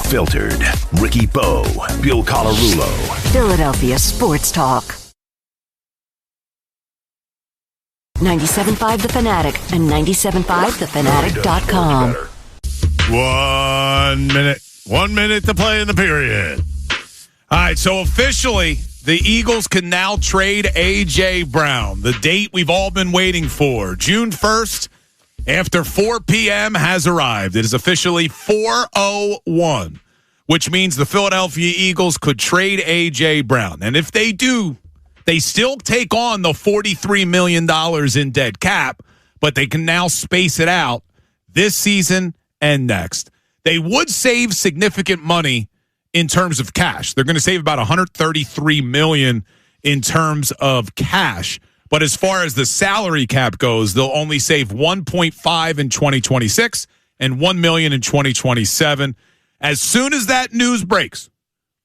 Unfiltered. Ricky Bo, Bill Colarulo. Philadelphia Sports Talk. 97.5 The Fanatic and 97.5thefanatic.com. 1 minute to play in the period. All right, so officially, the Eagles can now trade A.J. Brown. The date we've all been waiting for, June 1st, after 4 p.m. has arrived. It is officially 4:01, which means the Philadelphia Eagles could trade A.J. Brown. And if they do, they still take on the $43 million in dead cap, but they can now space it out this season and next. They would save significant money in terms of cash. They're going to save about $133 million in terms of cash. But as far as the salary cap goes, they'll only save $1.5 in 2026 and $1 million in 2027. As soon as that news breaks,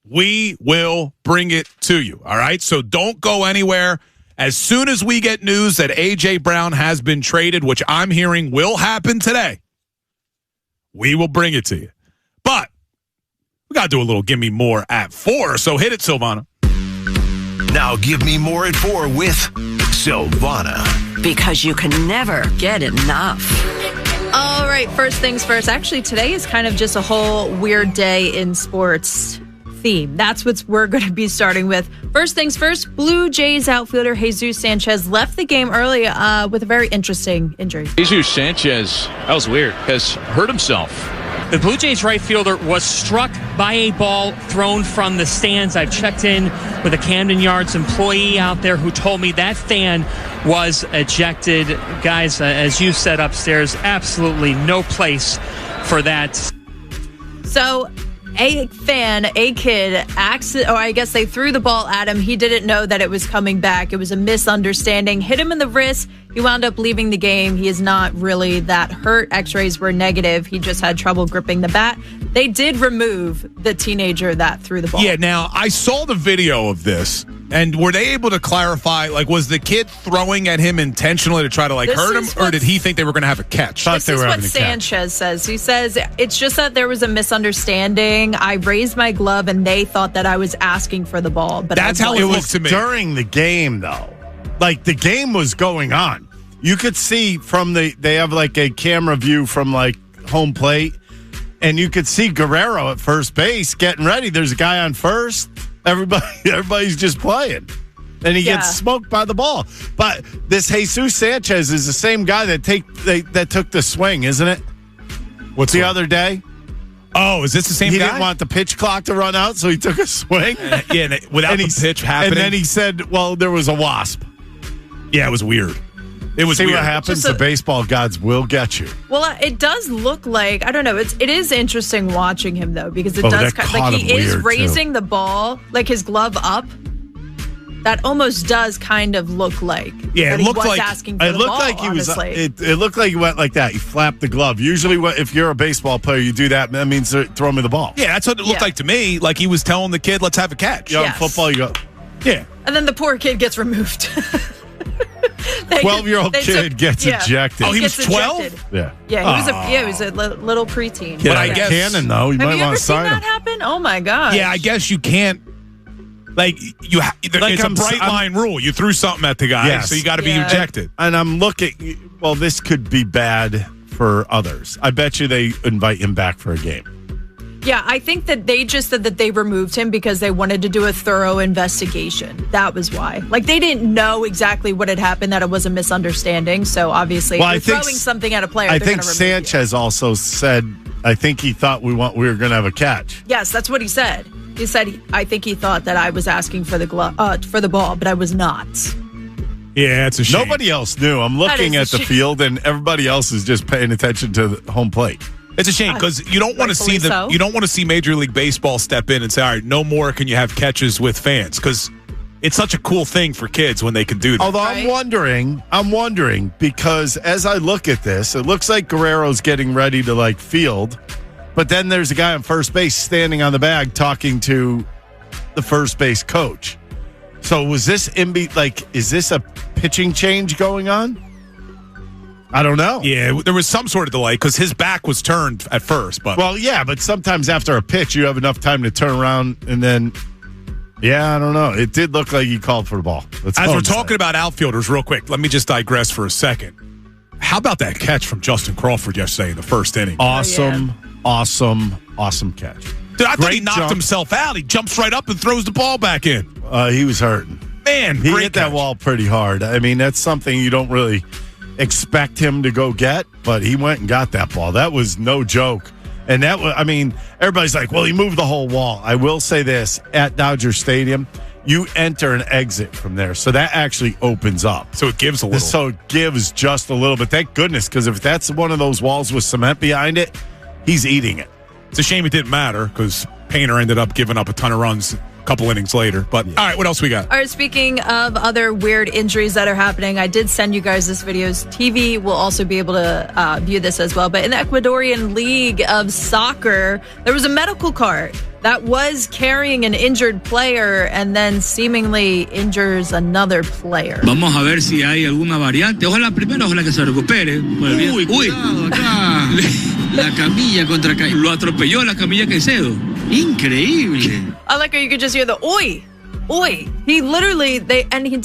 we will bring it to you. All right? So don't go anywhere. As soon as we get news that A.J. Brown has been traded, which I'm hearing will happen today, we will bring it to you. But we got to do a little Give Me More at 4, so hit it, Silvana. Now give me more at 4 with Silvana. Because you can never get enough. All right, first things first. Actually, today is kind of just a whole weird day in sports theme. That's what we're going to be starting with. First things first, Blue Jays outfielder Jesus Sanchez left the game early with a very interesting injury. Jesus Sanchez, that was weird, has hurt himself. The Blue Jays right fielder was struck by a ball thrown from the stands. I've checked in with a Camden Yards employee out there who told me that fan was ejected. Guys, as you said upstairs, absolutely no place for that. So a kid, I guess they threw the ball at him. He didn't know that it was coming back. It was a misunderstanding. Hit him in the wrist. He wound up leaving the game. He is not really that hurt. X-rays were negative. He just had trouble gripping the bat. They did remove the teenager that threw the ball. Yeah, now, I saw the video of this, and were they able to clarify, was the kid throwing at him intentionally to try to, hurt him, or did he think they were going to have a catch? This is what Sanchez says. He says, it's just that there was a misunderstanding. I raised my glove, and they thought that I was asking for the ball. But that's how it looked to me. During the game, though. The game was going on. You could see from they have a camera view from home plate, and you could see Guerrero at first base getting ready. There's a guy on first. Everybody's just playing. And he gets smoked by the ball. But this Jesus Sanchez is the same guy that took the swing, isn't it? What's the other day? Oh, is this the same guy? He didn't want the pitch clock to run out, so he took a swing. Without the pitch happening. And then he said, well, there was a wasp. Yeah, it was weird. It was See weird. what happens? The baseball gods will get you. Well, it does look like, I don't know, it is interesting watching him, though, because it does he is raising the ball, his glove up. That almost does kind of look like. Yeah, it looked like asking for the ball, honestly. It looked like he went like that. He flapped the glove. Usually, if you're a baseball player, you do that. That means throw me the ball. Yeah, that's what it looked like to me. Like he was telling the kid, let's have a catch. In football, you go, yeah. And then the poor kid gets removed. 12-year-old kid gets ejected. Oh, he was 12? Yeah. Yeah, he was a little preteen. But I guess cannon though. You might want to sign him. Have you ever seen that happen? Oh my gosh. Yeah, I guess you can't. It's a bright line rule. You threw something at the guy, so you got to be ejected. And I'm looking. Well, this could be bad for others. I bet you they invite him back for a game. Yeah, I think that they just said that they removed him because they wanted to do a thorough investigation. That was why. They didn't know exactly what had happened, that it was a misunderstanding. So obviously, if you're throwing something at a player, I think Sanchez also said, I think he thought we were going to have a catch. Yes, that's what he said. He said, I think he thought that I was asking for the ball, but I was not. Yeah, it's a shame. Nobody else knew. I'm looking at the field, and everybody else is just paying attention to the home plate. It's a shame because you don't want to see you don't want to see Major League Baseball step in and say, all right, no more can you have catches with fans, because it's such a cool thing for kids when they can do that. Although I'm wondering because as I look at this, it looks like Guerrero's getting ready to field, but then there's a guy on first base standing on the bag talking to the first base coach. So was this is this a pitching change going on? I don't know. Yeah, there was some sort of delay because his back was turned at first. But Well, yeah, but sometimes after a pitch, you have enough time to turn around and then, I don't know. It did look like he called for the ball. As we're talking about outfielders real quick, let me just digress for a second. How about that catch from Justin Crawford yesterday in the first inning? Awesome catch. Dude, I thought he Great knocked jump. himself out. He jumps right up and throws the ball back in. He was hurting. Man, He great hit that catch. wall pretty hard. I mean, that's something you don't really expect him to go get, but he went and got that ball. That was no joke. And that was, I mean, everybody's like, well, he moved the whole wall. I will say this, at Dodger Stadium, you enter and exit from there. So that actually opens up. So it gives a little. So it gives just a little bit. Thank goodness, because if that's one of those walls with cement behind it, he's eating it. It's a shame it didn't matter because Painter ended up giving up a ton of runs a couple innings later. But all right, what else we got? All right, speaking of other weird injuries that are happening, I did send you guys this videos. TV will also be able to view this as well. But in the Ecuadorian League of Soccer, there was a medical cart that was carrying an injured player and then seemingly injures another player. Vamos a ver si hay alguna variante. Ojalá primero, ojalá que se recupere. Uy, cuidado acá. La camilla contra lo atropelló la camilla Caicedo. Increíble. I like how you could just hear the oi, oi. He literally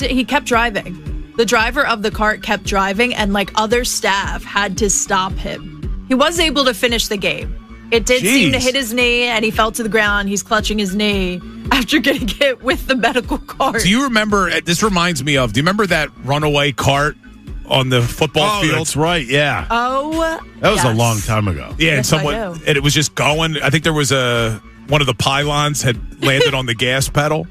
he kept driving. The driver of the cart kept driving, and like other staff had to stop him. He was able to finish the game. It did seem to hit his knee, and he fell to the ground. He's clutching his knee after getting hit with the medical cart. Do you remember? This reminds me of. Do you remember that runaway cart on the football field? That's right. Yeah. Oh, That was a long time ago. Yeah, Yes, and I know. and it was just going. I think there was one of the pylons had landed on the gas pedal.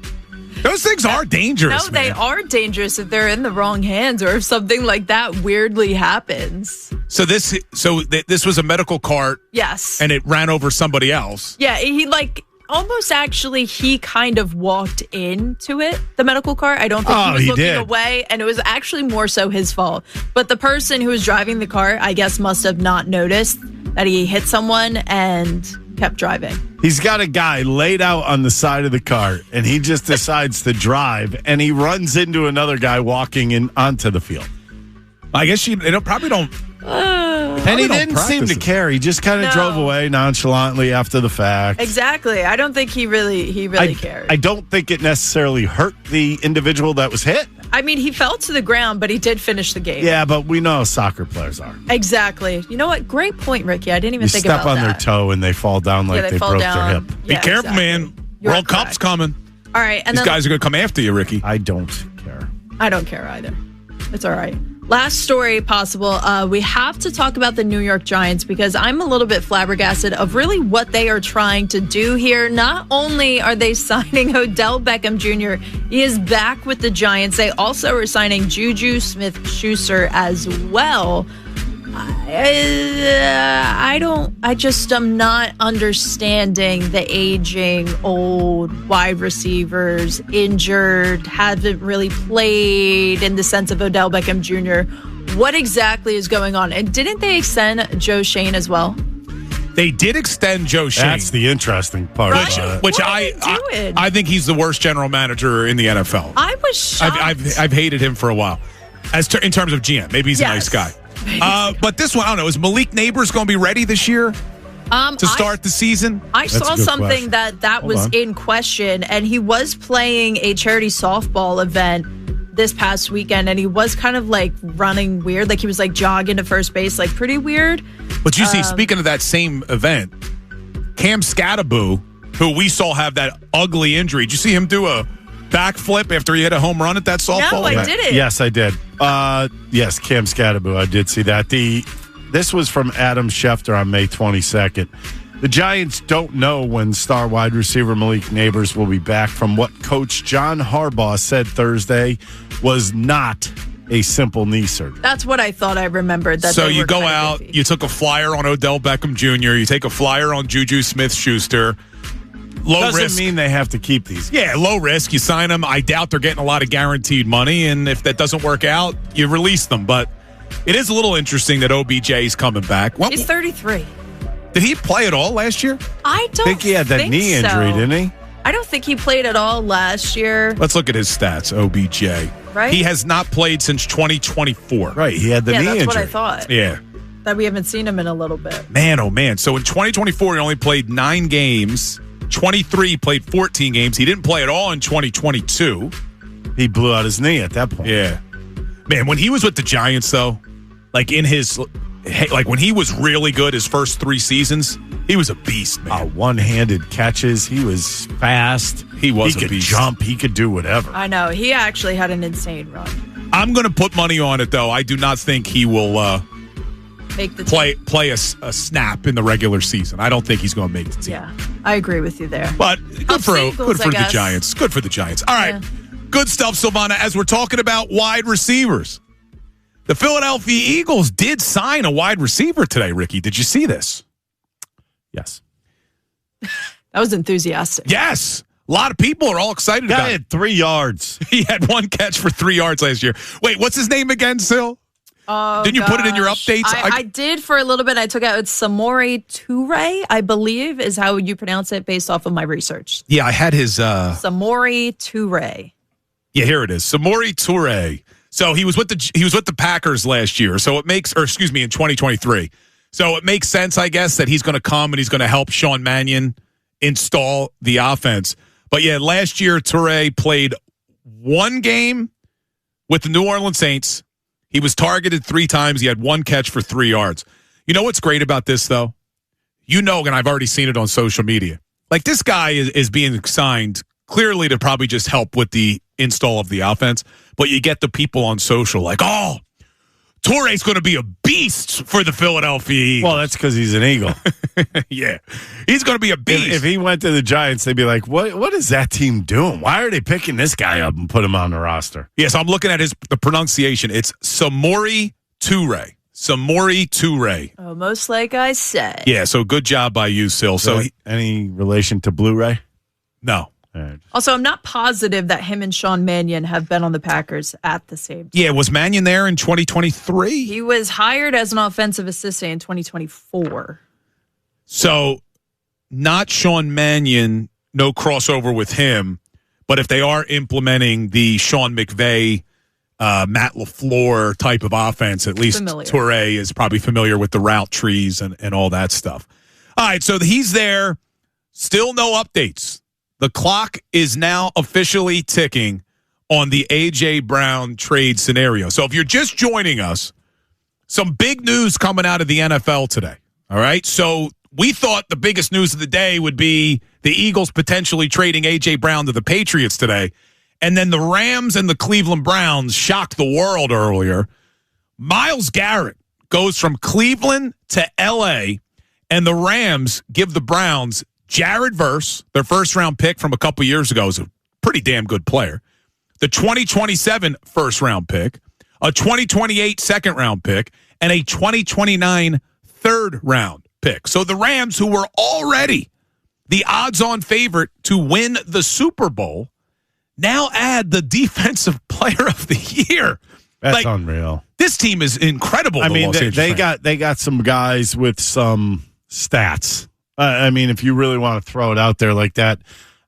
Those things are dangerous. No, they man. are dangerous if they're in the wrong hands or if something like that weirdly happens. So this was a medical cart, Yes. and it ran over somebody else. Yeah, he kind of walked into it, the medical cart. I don't think he was he looking did. away, and it was actually more so his fault. But the person who was driving the cart, I guess, must have not noticed that he hit someone and kept driving. He's got a guy laid out on the side of the cart, and he just decides to drive, and he runs into another guy walking in onto the field. I guess they probably don't. And he don't didn't seem practice to it. care. He just kind of No. drove away nonchalantly after the fact. Exactly. I don't think he really cared. I don't think it necessarily hurt the individual that was hit. I mean, he fell to the ground, but he did finish the game. Yeah, but we know how soccer players are. Exactly. You know what? Great point, Ricky. I didn't even You think step about on that. their toe and they fall down like Yeah, they fall broke down. their hip. Be Yeah, careful, exactly. man. You're World Cup's correct. coming. All right, and These then guys are going to come after you, Ricky. I don't care. I don't care either. It's all right. Last story possible. We have to talk about the New York Giants because I'm a little bit flabbergasted of really what they are trying to do here. Not only are they signing Odell Beckham Jr., he is back with the Giants. They also are signing Juju Smith-Schuster as well. I just am not understanding the aging, old wide receivers, injured, haven't really played in the sense of Odell Beckham Jr. What exactly is going on? And didn't they extend Joe Shane as well? They did extend Joe Shane. That's the interesting part Right. about it. Which What are they doing? I think he's the worst general manager in the NFL. I was shocked. I've hated him for a while. In terms of GM, maybe he's a nice guy. But this one, I don't know. Is Malik Neighbors going to be ready this year to start the season? I That's saw a good something question. that Hold was on. in question, and he was playing a charity softball event this past weekend, and he was kind of like running weird, like he was like jogging to first base, like pretty weird. But you see, speaking of that same event, Cam Scatterbo, who we saw have that ugly injury, did you see him do a backflip after he hit a home run at that softball No, I event? didn't. Yes, I did. Yes, Cam Scatterbo. I did see that. This was from Adam Schefter on May 22nd. The Giants don't know when star wide receiver Malik Neighbors will be back from what Coach John Harbaugh said Thursday was not a simple knee surgery. That's what I thought I remembered. That So they you were go kind of out, iffy. you took a flyer on Odell Beckham Jr., you take a flyer on Juju Smith-Schuster. Low Doesn't risk. mean they have to keep these. Yeah, low risk. You sign them. I doubt they're getting a lot of guaranteed money, and if that doesn't work out, you release them. But it is a little interesting that OBJ is coming back. Well, He's 33. did he play at all last year? I don't I think he had that knee so. injury, didn't he? I don't think he played at all last year. Let's look at his stats, OBJ. Right? He has not played since 2024. Right. He had the knee that's injury. what I thought. Yeah. That we haven't seen him in a little bit. Man, oh man. So in 2024, he only played 9 games. 23 played 14 games. He didn't play at all in 2022. He blew out his knee at that point. Yeah. Man, when he was with the Giants, though, like when he was really good his first 3 seasons, he was a beast, man. One-handed catches. He was fast. He was a beast. He could jump. He could do whatever. I know. He actually had an insane run. I'm going to put money on it, though. I do not think he will Make the play a snap in the regular season. I don't think he's going to make the team. Yeah, I agree with you there. But good for the Giants. Giants. Good for the Giants. All right. Yeah. Good stuff, Silvana. As we're talking about wide receivers, the Philadelphia Eagles did sign a wide receiver today, Ricky. Did you see this? Yes. That was enthusiastic. Yes. A lot of people are all excited about it. He had 3 yards. He had 1 catch for 3 yards last year. Wait, what's his name again, Sil? Oh, didn't you put it in your updates? I did for a little bit. I took out Samori Toure, I believe, is how you pronounce it based off of my research. Yeah, I had his... Samori Toure. Yeah, here it is. Samori Toure. So he was with the Packers last year. So it makes, in 2023. So it makes sense, I guess, that he's going to come and he's going to help Sean Mannion install the offense. But yeah, last year Toure played 1 game with the New Orleans Saints. He was targeted 3 times. He had 1 catch for 3 yards. You know what's great about this, though? And I've already seen it on social media. Like, this guy is being signed clearly to probably just help with the install of the offense. But you get the people on social like, oh, Toure's going to be a beast for the Philadelphia Eagles. Well, that's because he's an Eagle. Yeah. He's going to be a beast. If he went to the Giants, they'd be like, what is that team doing? Why are they picking this guy up and put him on the roster? Yes, I'm looking at the pronunciation. It's Samori Toure. Samori Toure. Oh, most like I said. Yeah, so good job by you, Sil. So any relation to Blu-ray? No. Also, I'm not positive that him and Sean Mannion have been on the Packers at the same time. Yeah, was Mannion there in 2023? He was hired as an offensive assistant in 2024. So, not Sean Mannion, no crossover with him, but if they are implementing the Sean McVay, Matt LaFleur type of offense, at least Toure is probably familiar with the route trees and all that stuff. All right, so he's there. Still no updates. The clock is now officially ticking on the A.J. Brown trade scenario. So if you're just joining us, some big news coming out of the NFL today. All right? So we thought the biggest news of the day would be the Eagles potentially trading A.J. Brown to the Patriots today. And then the Rams and the Cleveland Browns shocked the world earlier. Myles Garrett goes from Cleveland to L.A., and the Rams give the Browns Jared Verse, their first-round pick from a couple years ago, is a pretty damn good player. The 2027 first-round pick, a 2028 second-round pick, and a 2029 third-round pick. So the Rams, who were already the odds-on favorite to win the Super Bowl, now add the Defensive Player of the Year. That's unreal. This team is incredible. I mean, they got some guys with some stats. I mean, if you really want to throw it out there like that,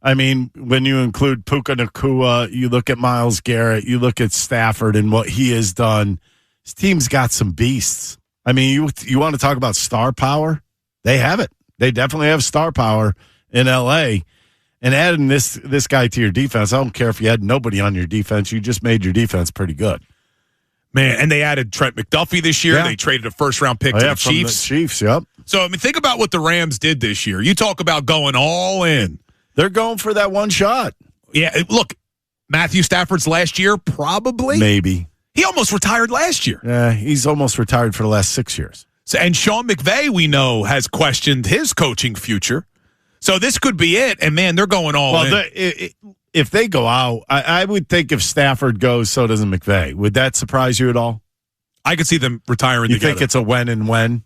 I mean, when you include Puka Nacua, you look at Myles Garrett, you look at Stafford and what he has done. His team's got some beasts. I mean, you want to talk about star power? They have it. They definitely have star power in L.A. And adding this guy to your defense, I don't care if you had nobody on your defense. You just made your defense pretty good. Man, and they added Trent McDuffie this year. Yeah. They traded a first-round pick to the Chiefs. The Chiefs, yep. So, I mean, think about what the Rams did this year. You talk about going all in. They're going for that one shot. Yeah, look, Matthew Stafford's last year, probably. Maybe. He almost retired last year. Yeah, he's almost retired for the last 6 years. So, and Sean McVay, we know, has questioned his coaching future. So this could be it. And, man, they're going all in. If they go out, I would think if Stafford goes, so doesn't McVay. Would that surprise you at all? I could see them retiring together. You think it's a when and when?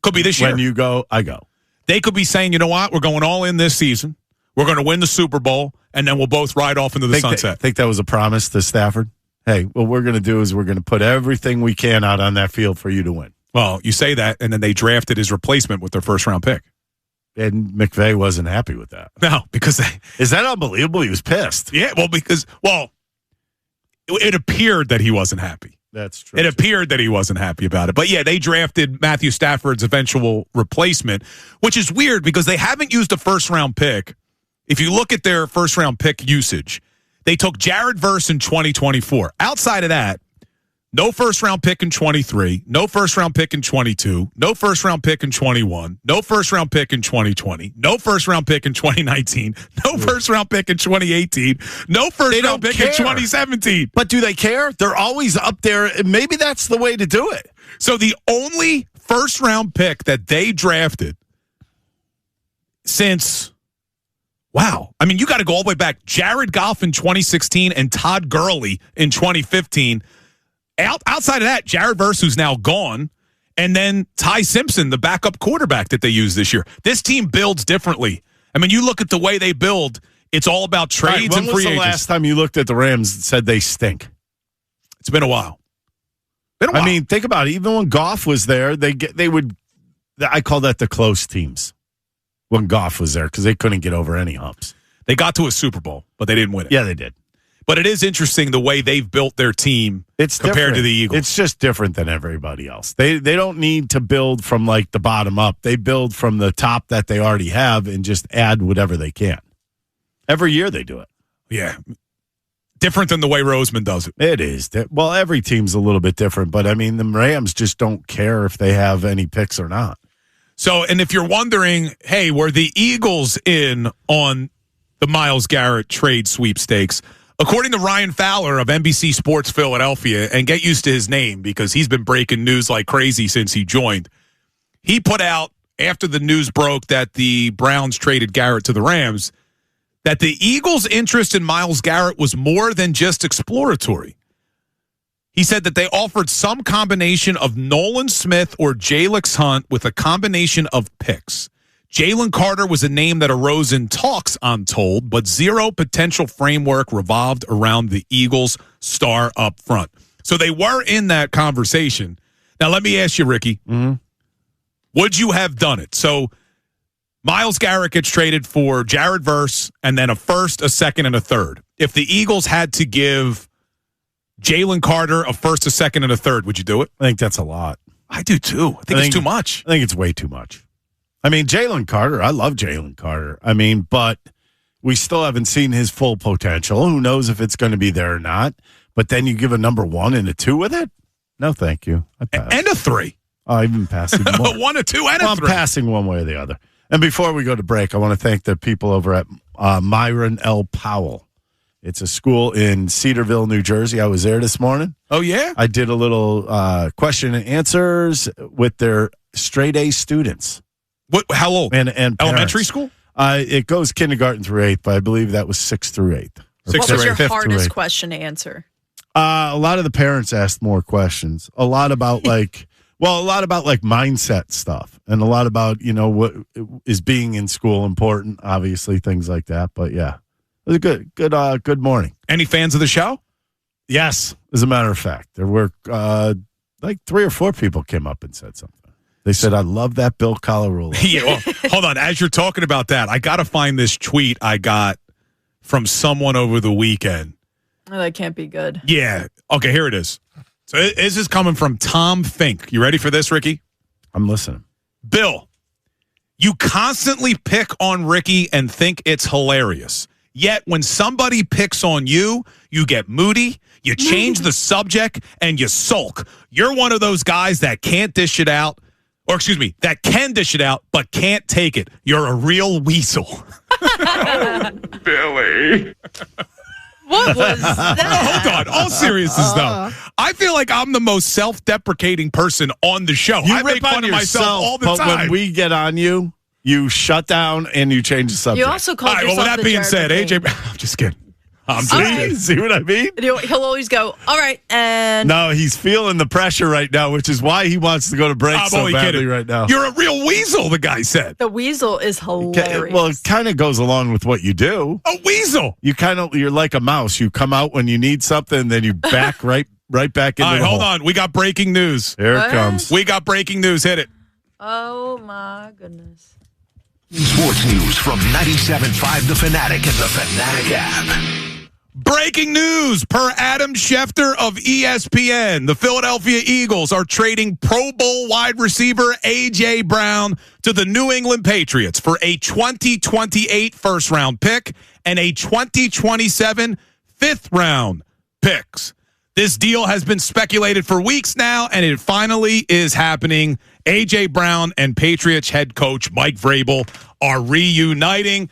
Could be this year. When you go, I go. They could be saying, you know what? We're going all in this season. We're going to win the Super Bowl, and then we'll both ride off into the sunset. Think that was a promise to Stafford? Hey, what we're going to do is we're going to put everything we can out on that field for you to win. Well, you say that, and then they drafted his replacement with their first-round pick. And McVay wasn't happy with that. No, because Is that unbelievable? He was pissed. Yeah, it appeared that he wasn't happy. That's true. It appeared that he wasn't happy about it. But yeah, they drafted Matthew Stafford's eventual replacement, which is weird because they haven't used a first-round pick. If you look at their first-round pick usage, they took Jared Verse in 2024. Outside of that, no first-round pick in 23, no first-round pick in 22, no first-round pick in 21, no first-round pick in 2020, no first-round pick in 2019, no first-round pick in 2018, no first-round pick in 2017. But do they care? They're always up there. Maybe that's the way to do it. So the only first-round pick that they drafted since, wow, I mean, you got to go all the way back. Jared Goff in 2016 and Todd Gurley in 2015. Outside of that, Jared Verse, who's now gone, and then Ty Simpson, the backup quarterback that they use this year. This team builds differently. I mean, you look at the way they build, it's all about trades and free agents. When was the last time you looked at the Rams and said they stink? It's been a while. I mean, think about it. Even when Goff was there, they would. I call that the close teams when Goff was there because they couldn't get over any humps. They got to a Super Bowl, but they didn't win it. Yeah, they did. But it is interesting the way they've built their team compared to the Eagles. It's just different than everybody else. They don't need to build from like the bottom up. They build from the top that they already have and just add whatever they can. Every year they do it. Yeah. Different than the way Roseman does it. It is. Well, every team's a little bit different, but I mean, the Rams just don't care if they have any picks or not. So, and if you're wondering, hey, were the Eagles in on the Myles Garrett trade sweepstakes? According to Ryan Fowler of NBC Sports Philadelphia, and get used to his name because he's been breaking news like crazy since he joined, he put out, after the news broke that the Browns traded Garrett to the Rams, that the Eagles' interest in Myles Garrett was more than just exploratory. He said that they offered some combination of Nolan Smith or Jalix Hunt with a combination of picks. Jalen Carter was a name that arose in talks, I'm told, but zero potential framework revolved around the Eagles' star up front. So they were in that conversation. Now, let me ask you, Ricky, would you have done it? So Myles Garrett gets traded for Jared Verse and then a first, a second, and a third. If the Eagles had to give Jalen Carter a first, a second, and a third, would you do it? I think that's a lot. I do, too. I think it's too much. I think it's way too much. I mean, Jalen Carter, I love Jalen Carter. I mean, but we still haven't seen his full potential. Who knows if it's going to be there or not? But then you give a number 1 and a 2 with it? No, thank you. And a 3. Oh, even passing 1. 1, a 2, and a 3. I'm passing one way or the other. And before we go to break, I want to thank the people over at Myron L. Powell. It's a school in Cedarville, New Jersey. I was there this morning. Oh, yeah? I did a little question and answers with their straight A students. What? How old? And elementary school? It goes kindergarten through 8th, but I believe that was 6th through 8th. What was your hardest question to answer? A lot of the parents asked more questions. A lot about mindset stuff, and a lot about what is being in school important. Obviously, things like that. But yeah, it was a good morning. Any fans of the show? Yes, as a matter of fact, there were like 3 or 4 people came up and said something. They said, I love that Bill Colarulo. Yeah, well, hold on. As you're talking about that, I got to find this tweet I got from someone over the weekend. Oh, that can't be good. Yeah. Okay, here it is. So this is coming from Tom Fink. You ready for this, Ricky? I'm listening. Bill, you constantly pick on Ricky and think it's hilarious. Yet when somebody picks on you, you get moody, you change the subject, and you sulk. You're one of those guys that can't dish it out. Or, excuse me, that can dish it out, but can't take it. You're a real weasel. Billy. What was that? Hold on. All seriousness, though. I feel like I'm the most self-deprecating person on the show. I make fun of myself all the time. But when we get on you, you shut down and you change the subject. You also called yourself with that being said, AJ, I'm just kidding. I'm just kidding. See what I mean? He'll always go, all right, and... No, he's feeling the pressure right now, which is why he wants to go to break so badly right now. You're a real weasel, the guy said. The weasel is hilarious. Well, it kind of goes along with what you do. A weasel. You're like a mouse. You come out when you need something, then you back right back into all right, the hold hole. on. We got breaking news. Here it comes. We got breaking news. Hit it. Oh, my goodness. Sports news from 97.5 The Fanatic and the Fanatic app. Breaking news per Adam Schefter of ESPN. The Philadelphia Eagles are trading Pro Bowl wide receiver A.J. Brown to the New England Patriots for a 2028 first-round pick and a 2027 fifth-round picks. This deal has been speculated for weeks now, and it finally is happening. A.J. Brown and Patriots head coach Mike Vrabel are reuniting.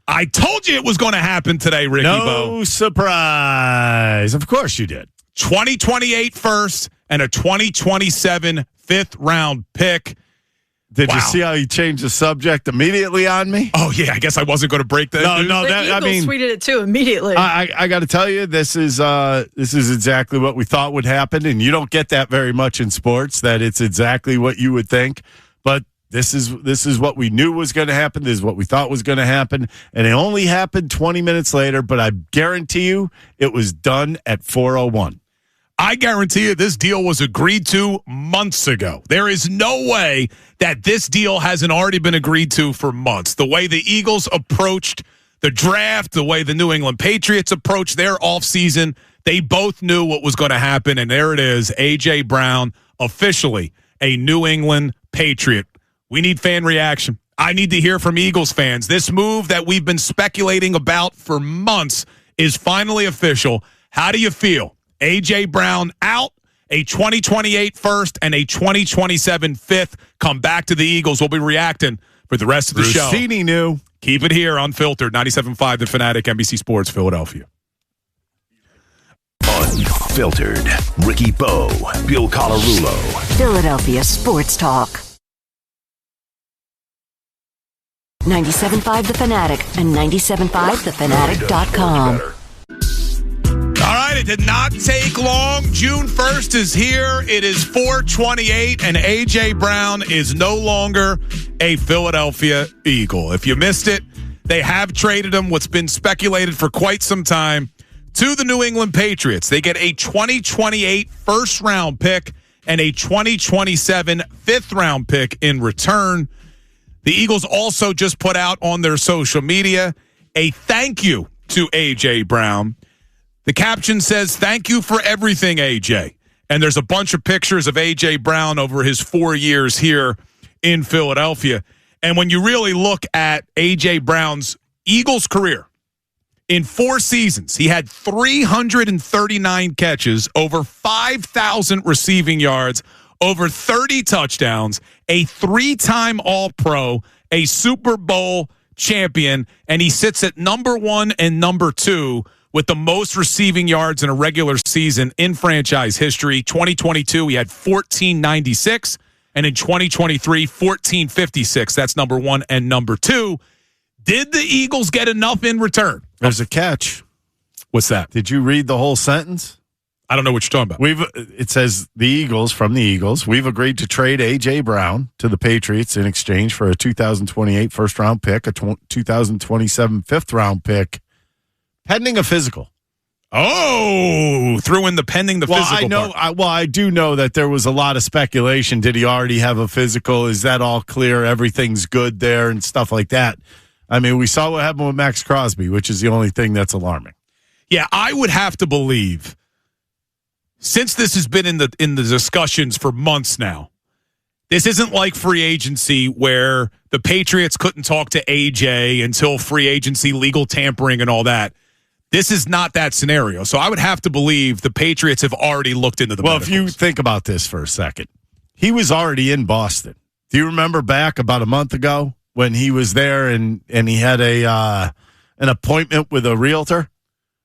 I told you it was going to happen today, Ricky Bo. No surprise. Of course you did. 2028 first and a 2027 fifth-round pick. Did you see how he changed the subject immediately on me? Oh, yeah. I guess I wasn't going to break that news. The Eagles tweeted it, too, immediately. I got to tell you, this is exactly what we thought would happen, and you don't get that very much in sports, that it's exactly what you would think. But this is what we knew was going to happen. This is what we thought was going to happen, and it only happened 20 minutes later, but I guarantee you it was done at 4:01. I guarantee you this deal was agreed to months ago. There is no way that this deal hasn't already been agreed to for months. The way the Eagles approached the draft, the way the New England Patriots approached their offseason, they both knew what was going to happen, and there it is, A.J. Brown, officially a New England Patriot. We need fan reaction. I need to hear from Eagles fans. This move that we've been speculating about for months is finally official. How do you feel? A.J. Brown out, a 2028 first, and a 2027 fifth come back to the Eagles. We'll be reacting for the rest of the show. Rossini knew. Keep it here, unfiltered, 97.5 The Fanatic, NBC Sports, Philadelphia. Unfiltered. Ricky Bo, Bill Colarulo. Philadelphia Sports Talk. 97.5 The Fanatic and 97.5thefanatic.com. All right, it did not take long. June 1st is here. It is 4:28, and A.J. Brown is no longer a Philadelphia Eagle. If you missed it, they have traded him, what's been speculated for quite some time, to the New England Patriots. They get a 2028 first-round pick and a 2027 fifth-round pick in return. The Eagles also just put out on their social media a thank you to A.J. Brown. The caption says, "Thank you for everything, A.J." And there's a bunch of pictures of A.J. Brown over his 4 years here in Philadelphia. And when you really look at A.J. Brown's Eagles career, in 4 seasons, he had 339 catches, over 5,000 receiving yards, over 30 touchdowns, a 3-time All-Pro, a Super Bowl champion, and he sits at number 1 and number 2 with the most receiving yards in a regular season in franchise history. 2022, he had 1,496, and in 2023, 1,456. That's number 1 and number 2. Did the Eagles get enough in return? There's a catch. What's that? Did you read the whole sentence? I don't know what you're talking about. It says the Eagles, from the Eagles, we've agreed to trade A.J. Brown to the Patriots in exchange for a 2028 first-round pick, a 2027 fifth-round pick, pending a physical. Oh, threw in the pending the physical part. I do know that there was a lot of speculation. Did he already have a physical? Is that all clear? Everything's good there and stuff like that. I mean, we saw what happened with Max Crosby, which is the only thing that's alarming. Yeah, I would have to believe, since this has been in the discussions for months now, this isn't like free agency where the Patriots couldn't talk to AJ until free agency, legal tampering, and all that. This is not that scenario. So I would have to believe the Patriots have already looked into the medicals. If you think about this for a second, he was already in Boston. Do you remember back about a month ago when he was there and he had an appointment with a realtor?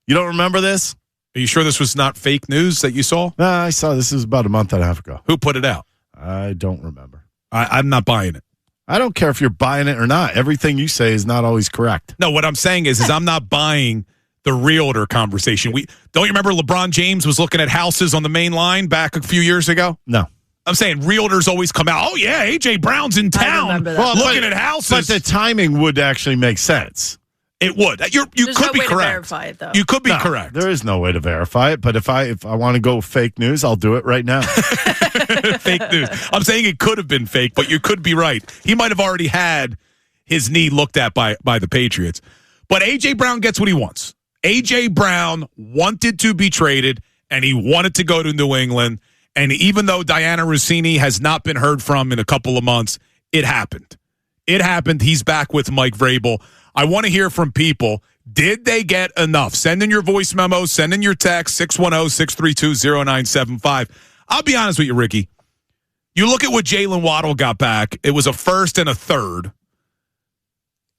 You don't remember this? Are you sure this was not fake news that you saw? No, I saw this. This was about a month and a half ago. Who put it out? I don't remember. I'm not buying it. I don't care if you're buying it or not. Everything you say is not always correct. No, what I'm saying is I'm not buying the realtor conversation. Don't you remember LeBron James was looking at houses on the main line back a few years ago? No. I'm saying realtors always come out, oh, yeah, A.J. Brown's in town looking at houses. But the timing would actually make sense. It would. You could be correct. To verify it, though. You could be correct. There is no way to verify it, but if I want to go fake news, I'll do it right now. Fake news. I'm saying it could have been fake, but you could be right. He might have already had his knee looked at by the Patriots. But A.J. Brown gets what he wants. A.J. Brown wanted to be traded, and he wanted to go to New England. And even though Diana Rossini has not been heard from in a couple of months, it happened. It happened. He's back with Mike Vrabel. I want to hear from people. Did they get enough? Send in your voice memos. Send in your text, 610-632-0975. I'll be honest with you, Ricky. You look at what Jalen Waddle got back. It was a first and a third.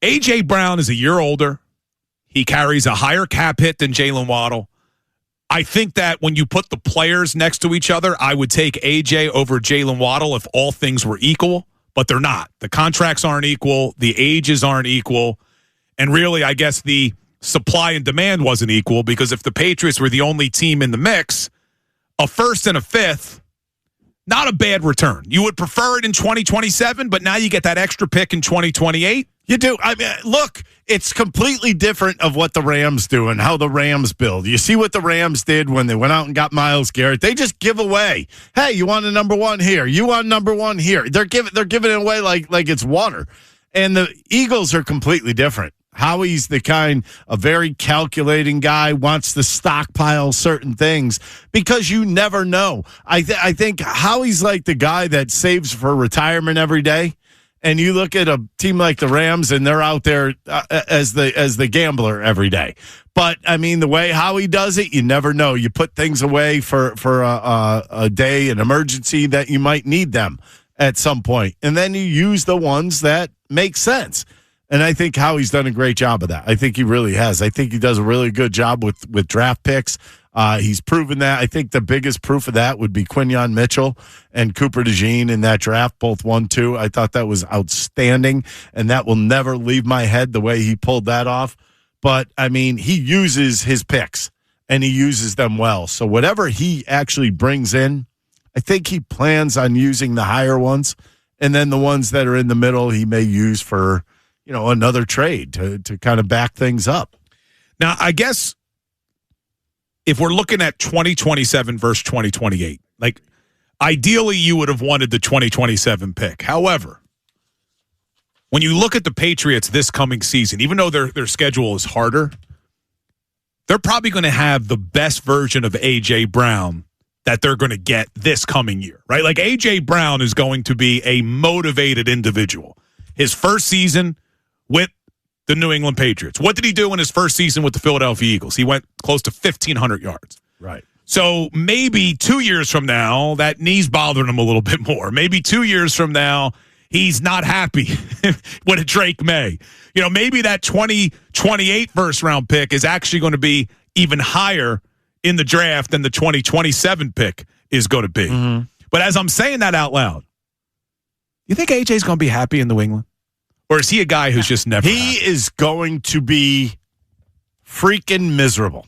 A.J. Brown is a year older. He carries a higher cap hit than Jalen Waddle. I think that when you put the players next to each other, I would take A.J. over Jalen Waddle if all things were equal, but they're not. The contracts aren't equal. The ages aren't equal. And really, I guess the supply and demand wasn't equal because if the Patriots were the only team in the mix, a first and a fifth, not a bad return. You would prefer it in 2027, but now you get that extra pick in 2028. You do. I mean, look, it's completely different of what the Rams do and how the Rams build. You see what the Rams did when they went out and got Myles Garrett. They just give away. Hey, you want a number one here? You want number one here? They're giving it away like it's water. And the Eagles are completely different. Howie's the kind of very calculating guy, wants to stockpile certain things because you never know. I think Howie's like the guy that saves for retirement every day. And you look at a team like the Rams, and they're out there as the gambler every day. But I mean, the way Howie does it, you never know. You put things away for a day, an emergency that you might need them at some point, and then you use the ones that make sense. And I think Howie's done a great job of that. I think he really has. I think he does a really good job with draft picks. He's proven that. I think the biggest proof of that would be Quinyon Mitchell and Cooper DeJean in that draft, both 1-2. I thought that was outstanding, and that will never leave my head the way he pulled that off. But, I mean, he uses his picks, and he uses them well. So whatever he actually brings in, I think he plans on using the higher ones, and then the ones that are in the middle he may use for, another trade to kind of back things up. Now, I guess if we're looking at 2027 versus 2028, like ideally you would have wanted the 2027 pick. However, when you look at the Patriots this coming season, even though their schedule is harder, they're probably going to have the best version of A.J. Brown that they're going to get this coming year, right? Like A.J. Brown is going to be a motivated individual. His first season with the New England Patriots. What did he do in his first season with the Philadelphia Eagles? He went close to 1,500 yards. Right. So maybe 2 years from now, that knee's bothering him a little bit more. Maybe 2 years from now, he's not happy with a Drake May. Maybe that 2028 first-round pick is actually going to be even higher in the draft than the 2027 pick is going to be. Mm-hmm. But as I'm saying that out loud, you think AJ's going to be happy in New England? Or is he a guy who's just never He happy? is going to be freaking miserable,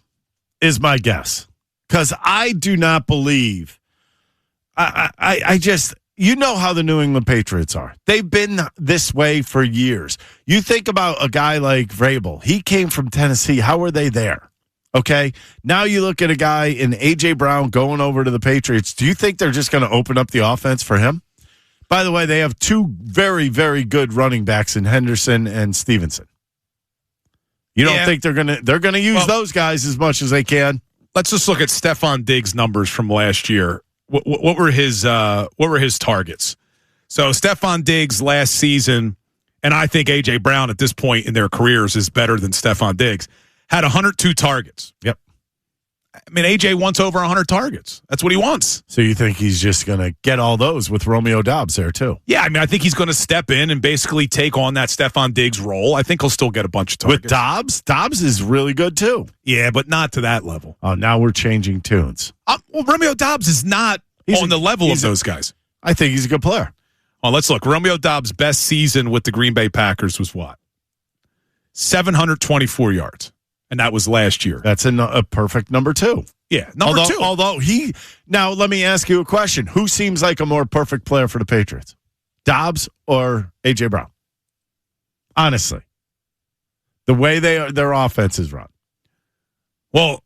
is my guess. Because I do not believe, I just, how the New England Patriots are. They've been this way for years. You think about a guy like Vrabel. He came from Tennessee. How were they there? Okay. Now you look at a guy in A.J. Brown going over to the Patriots. Do you think they're just going to open up the offense for him? By the way, they have two very, very good running backs in Henderson and Stevenson. You don't think they're gonna use those guys as much as they can? Let's just look at Stephon Diggs' numbers from last year. What were his targets? So Stephon Diggs last season, and I think A.J. Brown at this point in their careers is better than Stephon Diggs, had 102 targets. Yep. I mean, A.J. wants over 100 targets. That's what he wants. So you think he's just going to get all those with Romeo Doubs there, too? Yeah, I mean, I think he's going to step in and basically take on that Stephon Diggs role. I think he'll still get a bunch of targets. With Doubs? Doubs is really good, too. Yeah, but not to that level. Oh, now we're changing tunes. Well, Romeo Doubs is not on the level of those guys. I think he's a good player. Oh, let's look. Romeo Doubs' best season with the Green Bay Packers was what? 724 yards. And that was last year. That's a perfect number 2. Yeah, number 2. Although now let me ask you a question. Who seems like a more perfect player for the Patriots? Doubs or A.J. Brown? Honestly. The way their offense is run. Well,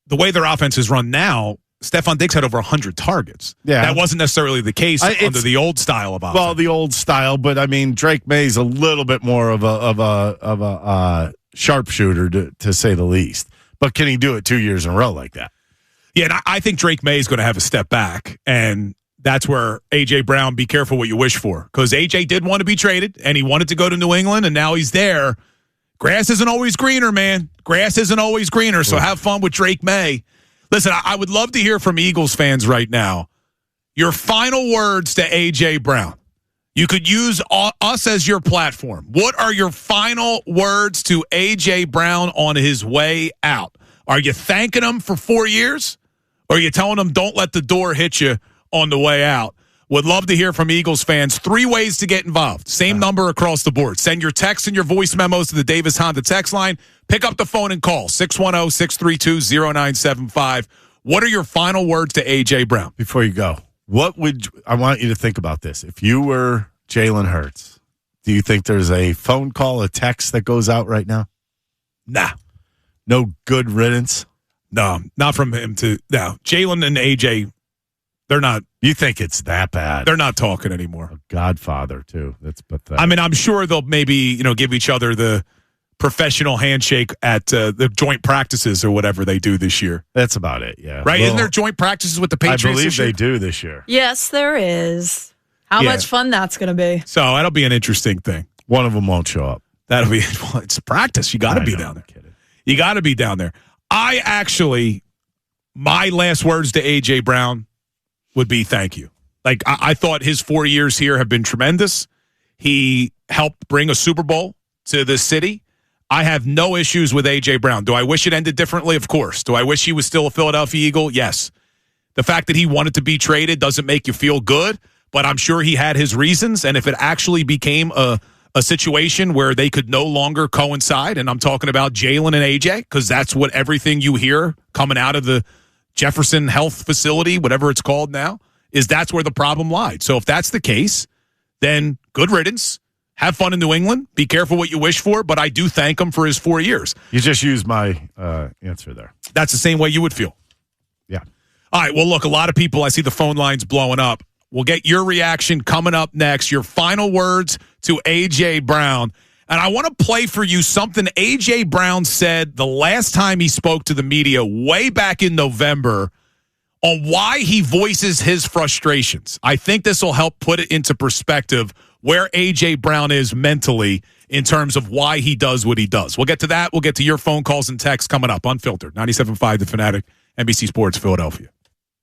the way their offense is run now, Stephon Diggs had over 100 targets. Yeah. That wasn't necessarily the case under the old style of offense. Well, the old style, but I mean, Drake May's a little bit more of a sharpshooter, to say the least. But can he do it 2 years in a row like that? Yeah, and I think Drake May is going to have a step back, and that's where A.J. Brown, be careful what you wish for, because A.J. did want to be traded, and he wanted to go to New England, and now he's there. Grass isn't always greener, man. Grass isn't always greener, so have fun with Drake May. Listen, I would love to hear from Eagles fans right now. Your final words to A.J. Brown. You could use us as your platform. What are your final words to A.J. Brown on his way out? Are you thanking him for 4 years? Or are you telling him don't let the door hit you on the way out? Would love to hear from Eagles fans. 3 ways to get involved. Same number across the board. Send your texts and your voice memos to the Davis Honda text line. Pick up the phone and call 610-632-0975. What are your final words to A.J. Brown? Before you go, I want you to think about this. If you were Jalen Hurts, do you think there's a phone call, a text that goes out right now? Nah. No good riddance? No, not from him to now. Jalen and AJ, they're not. You think it's that bad? They're not talking anymore. A Godfather, too. That's pathetic. I mean, I'm sure they'll maybe, give each other the professional handshake at the joint practices or whatever they do this year. That's about it, yeah. Right? Isn't there joint practices with the Patriots? I believe they do this year. Yes, there is. How much fun that's going to be. So that'll be an interesting thing. One of them won't show up. That'll be, it's practice. You got to be down there. You got to be down there. My last words to A.J. Brown would be thank you. Like, I thought his 4 years here have been tremendous. He helped bring a Super Bowl to the city. I have no issues with A.J. Brown. Do I wish it ended differently? Of course. Do I wish he was still a Philadelphia Eagle? Yes. The fact that he wanted to be traded doesn't make you feel good, but I'm sure he had his reasons, and if it actually became a situation where they could no longer coincide, and I'm talking about Jalen and AJ, because that's what everything you hear coming out of the Jefferson Health Facility, whatever it's called now, is that's where the problem lied. So if that's the case, then good riddance. Have fun in New England. Be careful what you wish for, but I do thank him for his 4 years. You just used my answer there. That's the same way you would feel. Yeah. All right, well, look, a lot of people, I see the phone lines blowing up. We'll get your reaction coming up next. Your final words to A.J. Brown. And I want to play for you something A.J. Brown said the last time he spoke to the media way back in November on why he voices his frustrations. I think this will help put it into perspective where A.J. Brown is mentally in terms of why he does what he does. We'll get to that. We'll get to your phone calls and texts coming up. Unfiltered. 97.5 The Fanatic, NBC Sports, Philadelphia.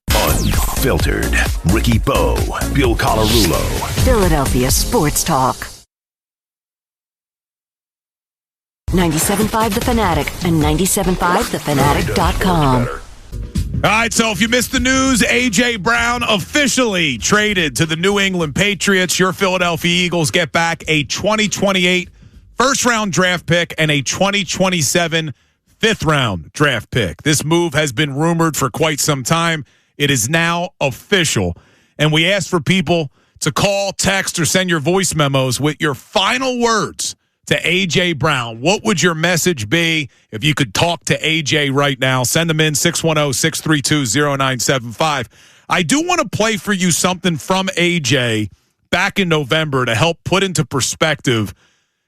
Unfiltered. Ricky Bowe, Bill Colarulo. Philadelphia Sports Talk. 97.5 The Fanatic and 97.5thefanatic.com. All right, so if you missed the news, A.J. Brown officially traded to the New England Patriots. Your Philadelphia Eagles get back a 2028 first-round draft pick and a 2027 fifth-round draft pick. This move has been rumored for quite some time. It is now official. And we asked for people to call, text, or send your voice memos with your final words to A.J. Brown. What would your message be if you could talk to A.J. right now? Send them in, 610-632-0975. I do want to play for you something from A.J. back in November to help put into perspective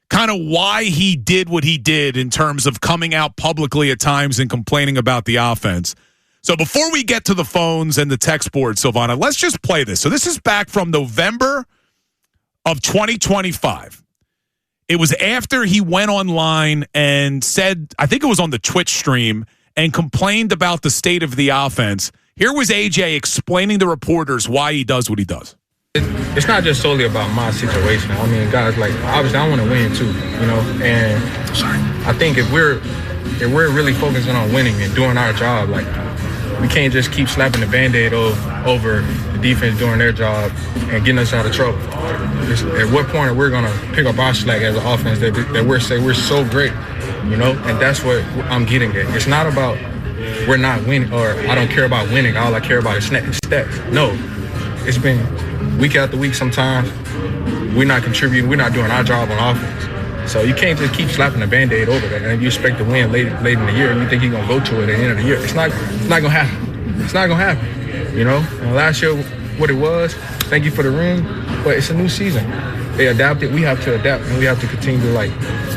kind of why he did what he did in terms of coming out publicly at times and complaining about the offense. So before we get to the phones and the text board, Silvana, let's just play this. So this is back from November of 2025. It was after he went online and said, I think it was on the Twitch stream, and complained about the state of the offense. Here was AJ explaining to reporters why he does what he does. It's not just solely about my situation. I mean, guys, like, obviously I want to win too, and I think if we're really focusing on winning and doing our job, like, we can't just keep slapping the Band-Aid over the defense doing their job and getting us out of trouble. At what point are we going to pick up our slack as an offense that we're so great, And that's what I'm getting at. It's not about we're not winning or I don't care about winning. All I care about is stats. No, it's been week after week sometimes. We're not contributing. We're not doing our job on offense. So you can't just keep slapping the Band-Aid over that, and if you expect to win late in the year, and you think you're going to go to it at the end of the year. It's not going to happen. it's not gonna happen, you know. And last year, what it was, thank you for the ring, but it's a new season. They adapted. We have to adapt, and we have to continue to like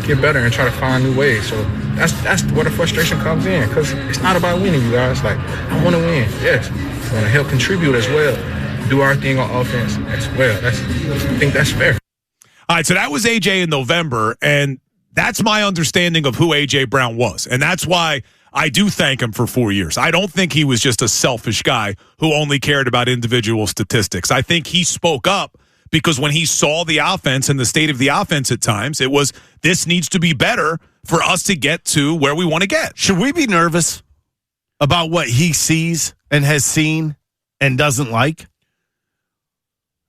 get better and try to find new ways. So that's where the frustration comes in, because it's not about winning, you guys. Like, I want to win, yes. I want to help contribute as well, do our thing on offense as well. I think that's fair. All right, so that was AJ in November, and that's my understanding of who AJ Brown was, and that's why I do thank him for 4 years. I don't think he was just a selfish guy who only cared about individual statistics. I think he spoke up because when he saw the offense and the state of the offense at times, it was, this needs to be better for us to get to where we want to get. Should we be nervous about what he sees and has seen and doesn't like?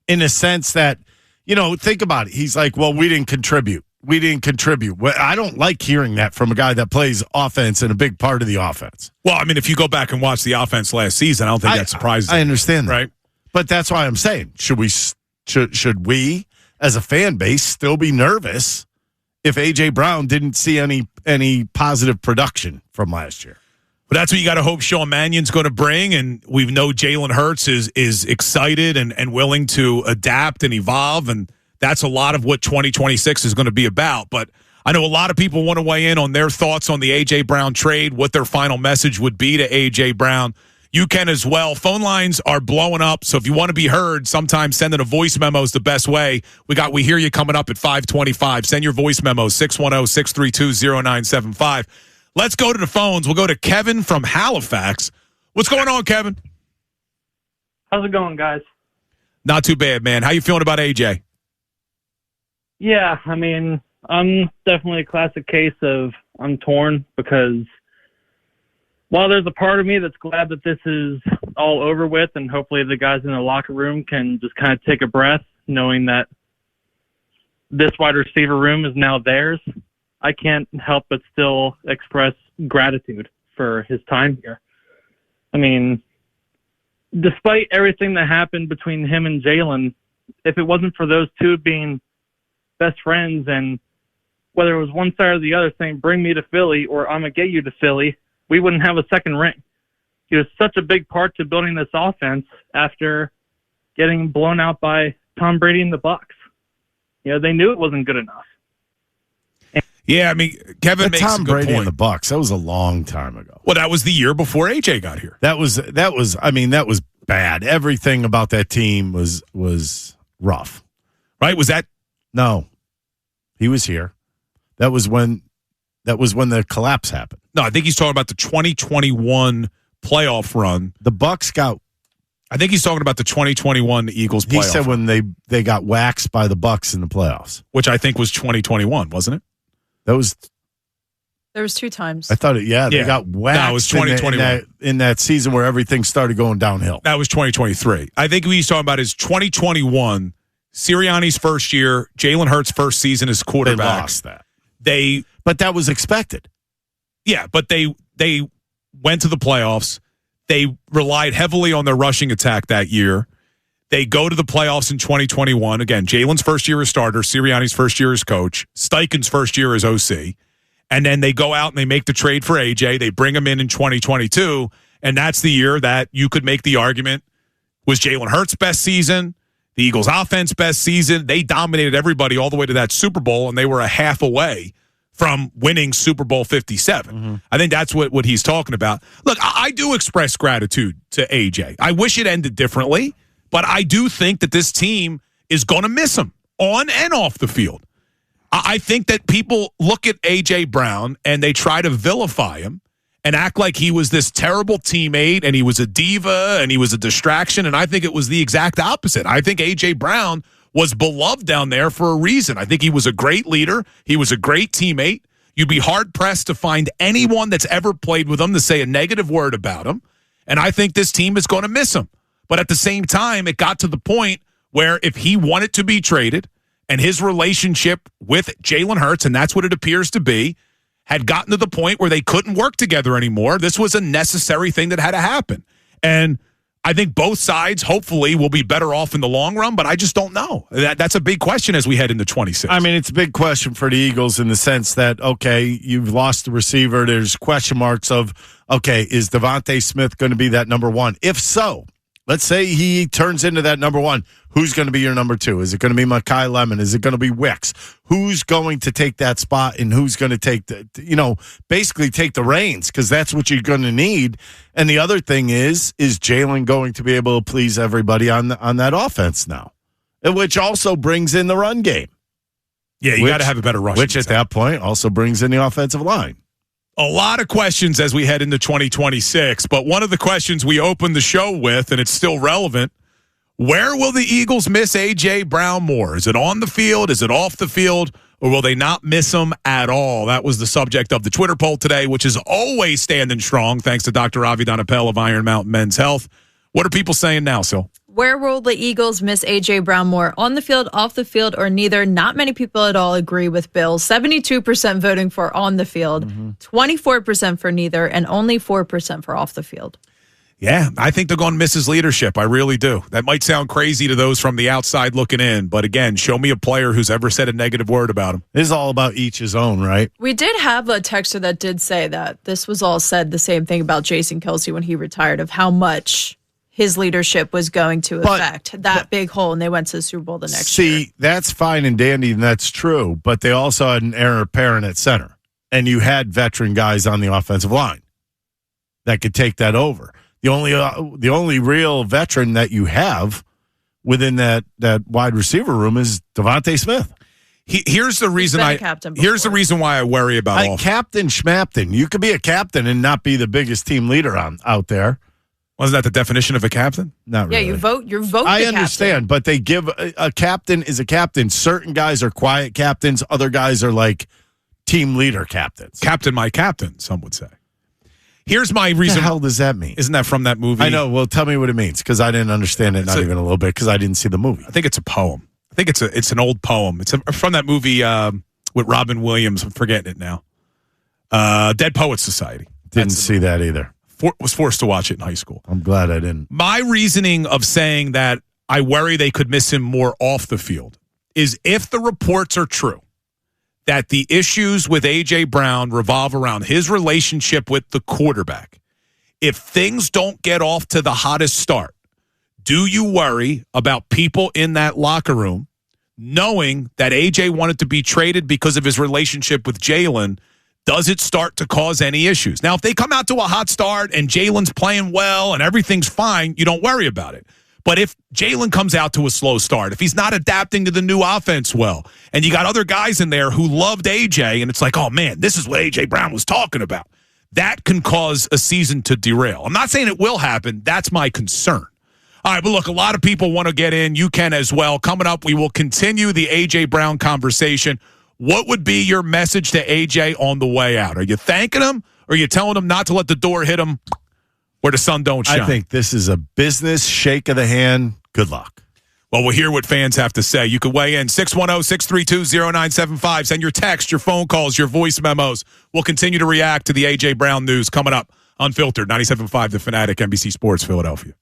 In a sense that, you know, think about it. He's like, well, we didn't contribute. We didn't contribute. Well, I don't like hearing that from a guy that plays offense and a big part of the offense. Well, I mean, if you go back and watch the offense last season, I don't think that surprises I understand that. Right? But that's why I'm saying, should we as a fan base still be nervous if A.J. Brown didn't see any positive production from last year? But that's what you got to hope Sean Mannion's going to bring, and we know Jalen Hurts is excited and willing to adapt and evolve, and that's a lot of what 2026 is going to be about. But I know a lot of people want to weigh in on their thoughts on the A.J. Brown trade, what their final message would be to A.J. Brown. You can as well. Phone lines are blowing up, so if you want to be heard, sometimes sending a voice memo is the best way. We hear you coming up at 525. Send your voice memo, 610-632-0975. Let's go to the phones. We'll go to Kevin from Halifax. What's going on, Kevin? How's it going, guys? Not too bad, man. How you feeling about AJ? Yeah, I mean, I'm definitely a classic case of I'm torn, because while there's a part of me that's glad that this is all over with, and hopefully the guys in the locker room can just kind of take a breath knowing that this wide receiver room is now theirs, I can't help but still express gratitude for his time here. I mean, despite everything that happened between him and Jalen, if it wasn't for those two being best friends, and whether it was one side or the other saying, bring me to Philly or I'm going to get you to Philly, we wouldn't have a second ring. He was such a big part to building this offense after getting blown out by Tom Brady and the Bucs. You know, they knew it wasn't good enough. Yeah, I mean, Kevin makes Tom a good Brady point. and the Bucs, that was a long time ago. Well, that was the year before AJ got here. That was bad. Everything about that team was rough. Right? Was that? No. He was here. That was when the collapse happened. No, I think he's talking about the 2021 playoff run. The Bucs got. I think he's talking about the 2021 Eagles playoff. He said when they got waxed by the Bucs in the playoffs, which I think was 2021, wasn't it? That was. There was two times. I thought they got waxed. No, it was 2021 in that season where everything started going downhill. That was 2023. I think what he's talking about is 2021. Sirianni's first year, Jalen Hurts' first season as quarterback. They lost that. But that was expected. Yeah, but they went to the playoffs. They relied heavily on their rushing attack that year. They go to the playoffs in 2021. Again, Jalen's first year as starter, Sirianni's first year as coach, Steichen's first year as OC. And then they go out and they make the trade for AJ. They bring him in 2022. And that's the year that you could make the argument was Jalen Hurts' best season, the Eagles' offense best season. They dominated everybody all the way to that Super Bowl, and they were a half away from winning Super Bowl 57. Mm-hmm. I think that's what he's talking about. Look, I do express gratitude to AJ. I wish it ended differently, but I do think that this team is going to miss him on and off the field. I think that people look at A.J. Brown and they try to vilify him and act like he was this terrible teammate and he was a diva and he was a distraction, and I think it was the exact opposite. I think A.J. Brown was beloved down there for a reason. I think he was a great leader. He was a great teammate. You'd be hard-pressed to find anyone that's ever played with him to say a negative word about him, and I think this team is going to miss him. But at the same time, it got to the point where if he wanted to be traded and his relationship with Jalen Hurts, and that's what it appears to be, had gotten to the point where they couldn't work together anymore, this was a necessary thing that had to happen. And I think both sides, hopefully, will be better off in the long run, but I just don't know. That's a big question as we head into 26. I mean, it's a big question for the Eagles in the sense that, okay, you've lost the receiver. There's question marks of, okay, is Devontae Smith going to be that number one? If so, let's say he turns into that number one. Who's going to be your number two? Is it going to be Mekhi Lemon? Is it going to be Wicks? Who's going to take that spot and who's going to take basically take the reins, because that's what you're going to need. And the other thing is Jalen going to be able to please everybody on that offense now, which also brings in the run game. Yeah, you got to have a better rush. Which at that point also brings in the offensive line. A lot of questions as we head into 2026, but one of the questions we opened the show with, and it's still relevant, where will the Eagles miss A.J. Brown more? Is it on the field? Is it off the field? Or will they not miss him at all? That was the subject of the Twitter poll today, which is always standing strong, thanks to Dr. Avi Donapel of Iron Mountain Men's Health. What are people saying now, Sil? Where will the Eagles miss A.J. Brown more? On the field, off the field, or neither? Not many people at all agree with Bill. 72% voting for on the field, 24% for neither, and only 4% for off the field. Yeah, I think they're going to miss his leadership. I really do. That might sound crazy to those from the outside looking in, but again, show me a player who's ever said a negative word about him. It is all about each his own, right? We did have a texter that did say that this was all said the same thing about Jason Kelce when he retired, of how much his leadership was going to affect that big hole, and they went to the Super Bowl the next year. See, that's fine and dandy, and that's true, but they also had an heir apparent at center, and you had veteran guys on the offensive line that could take that over. The only real veteran that you have within that wide receiver room is Devontae Smith. Here's the reason the reason why I worry about Captain Schmapton. You could be a captain and not be the biggest team leader out there. Wasn't that the definition of a captain? Not really. Yeah, you vote. I understand, but they give a captain is a captain. Certain guys are quiet captains. Other guys are like team leader captains. Captain, my captain, some would say. Here's my reason. What the hell does that mean? Isn't that from that movie? I know. Well, tell me what it means, because I didn't understand it, even a little bit, because I didn't see the movie. I think it's a poem. I think it's an old poem. It's from that movie with Robin Williams. I'm forgetting it now. Dead Poets Society. Didn't see that either. Was forced to watch it in high school. I'm glad I didn't. My reasoning of saying that I worry they could miss him more off the field is if the reports are true, that the issues with A.J. Brown revolve around his relationship with the quarterback. If things don't get off to the hottest start, do you worry about people in that locker room knowing that A.J. wanted to be traded because of his relationship with Jalen? Does it start to cause any issues? Now, if they come out to a hot start and Jalen's playing well and everything's fine, you don't worry about it. But if Jalen comes out to a slow start, if he's not adapting to the new offense well, and you got other guys in there who loved A.J., and it's like, oh, man, this is what A.J. Brown was talking about, that can cause a season to derail. I'm not saying it will happen. That's my concern. All right, but look, a lot of people want to get in. You can as well. Coming up, we will continue the A.J. Brown conversation. What would be your message to A.J. on the way out? Are you thanking him, or are you telling him not to let the door hit him where the sun don't shine? I think this is a business shake of the hand. Good luck. Well, we'll hear what fans have to say. You can weigh in 610-632-0975. Send your text, your phone calls, your voice memos. We'll continue to react to the A.J. Brown news coming up. Unfiltered, 97.5 The Fanatic, NBC Sports, Philadelphia.